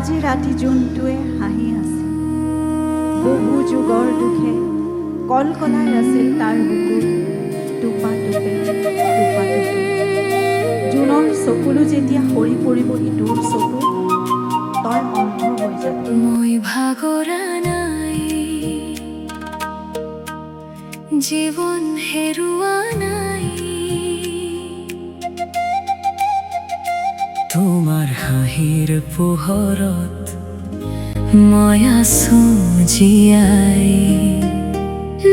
আজি ৰাতি জোনটোৱে হাঁহি আছে, বহু যুগৰ দুখে কলকলাই আছিল তাৰ বুকুত টোপা টোপে টোপা টোপে। জোনৰ চকুলো যেতিয়া সৰি পৰিবহি তোৰ চকু, তই অন্ধ হৈ যাবি। মই ভাগৰা নাই, জীৱন হেৰুৱা নাই, তোমাৰ হাঁহিৰ পোহৰত মই আছো জীয়াই।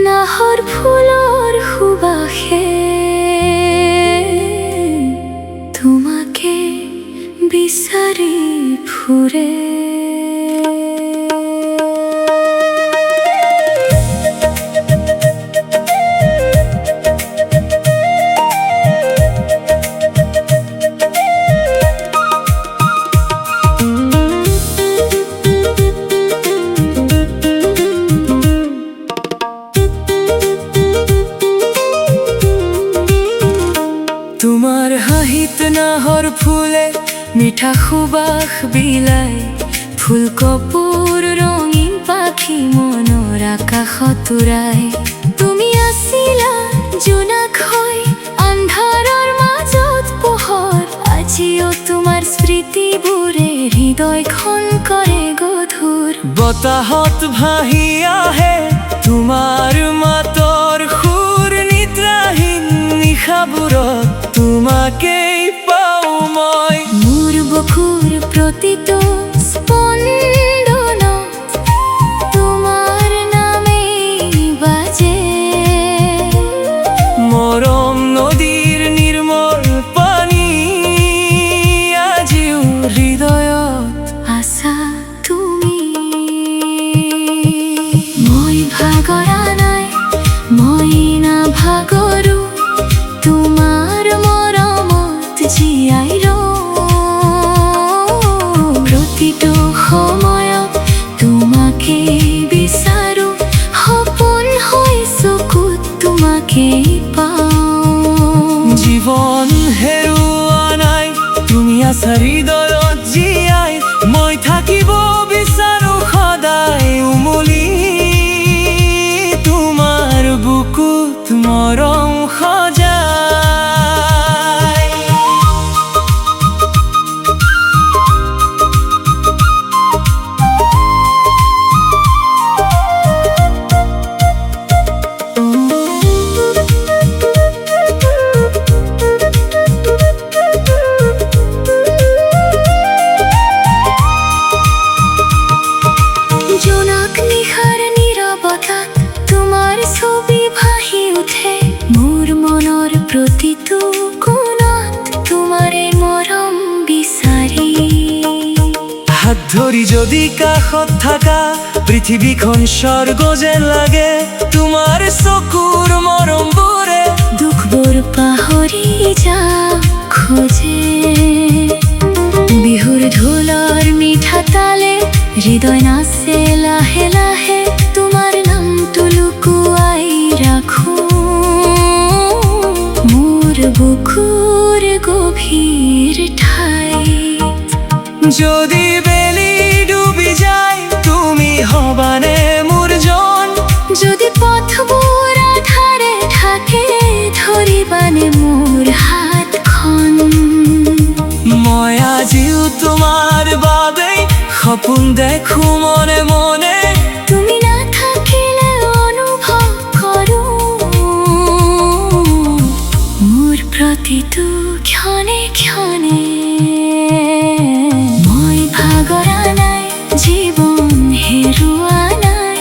নাহৰ ফুলৰ সুবাসে তোমাকে বিচাৰি ফুৰে। তোমাৰ হাঁহিত নাহৰ ফুলে মিঠা সুবাস বিলাই, ফুল কপোৰ ৰঙীন পাখি মনৰ আকাশত উৰাই। তুমি আছিলা জোনাক হৈ আন্ধাৰৰ মাজত পোহৰ, আজিও তোমাৰ স্মৃতিবোৰে হৃদয়খন কৰে গধুৰ। বতাহত ভাহি আহে তোমাৰ মাতৰ সুৰ, নিদ্ৰাহীন নিশাবোৰত তোমাকেই পাওঁ মই। মোৰ বুকুৰ প্ৰতিটো স্পন্দনত তোমাৰ নামেই বাজে, মৰম নদীৰ নিৰ্মল পানী, আজিও হৃদয়ত আছা তুমি। মই ভাগৰা নাই, মই নাভাগৰো, তোমাৰ মৰমত জীয়াই ৰওঁ। প্ৰতিটো সময়ত তোমাকে বিচাৰো, সপোন হৈ চকুত তোমাকেই পাওঁ। জীৱন হেৰুৱা নাই, তুমি আছা হৃদয়ত জীয়াই, মই থাকিব বিচাৰো সদায় উমলি তোমাৰ বুকুত মৰম সজাই। জোনাক নিশাৰ নীৰৱতাত তোমাৰ ছবি ভাহি উঠে, মোৰ মনৰ প্ৰতিটো কোণত তোমাৰে মৰম বিচাৰি। হাত ধৰি যদি কাষত থাকা পৃথিৱীখন স্বৰ্গ যেন লাগে, তোমাৰ চকুৰ মৰমবোৰে দুখবোৰ পাহৰি যাব খোজে। বিহুৰ ঢোলৰ মিঠা তালে হৃদয় নাচে লাহে লাহে, তোমাৰ নামটো লুকুৱাই ৰাখো মোৰ বুকুৰ গভীৰ ঠাইত। যদি বেলি ডুবি যায় তুমি হবানে মোৰ জন, যদি পথবোৰ আধাৰে থাকে ধৰিবানে মোৰ হাতখন। মই আজিও তোমাৰ বাবেই সপোন দেখো মনে মনে, তুমি নাথাকিলে অনুভৱ কৰো মোৰ প্ৰতিটো ক্ষণে ক্ষণে। মই ভাগৰা নাই, জীৱন হেৰুৱা নাই,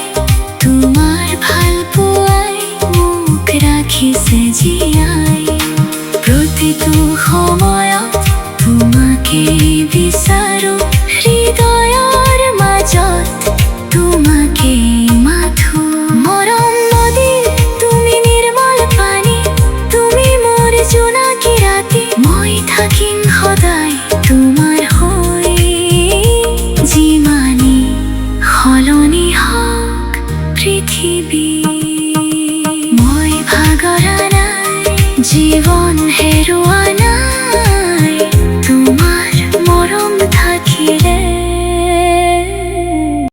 তোমাৰ ভাল পোৱাই মোক ৰাখিছে জীয়াই। প্ৰতিটো সময়ত তোমাকেই বিচাৰো, হৃদয়ৰ মাজত তোমাকেই মাথো। মৰম নদী তুমি নিৰ্মল পানী, তুমি মোৰ জোনাকী ৰাতি, মই থাকিম সদায় তোমাৰ হৈ। যিমানেই সলনি হওক পৃথিৱী, মই ভাগৰা নাই, জীৱন হেৰুৱা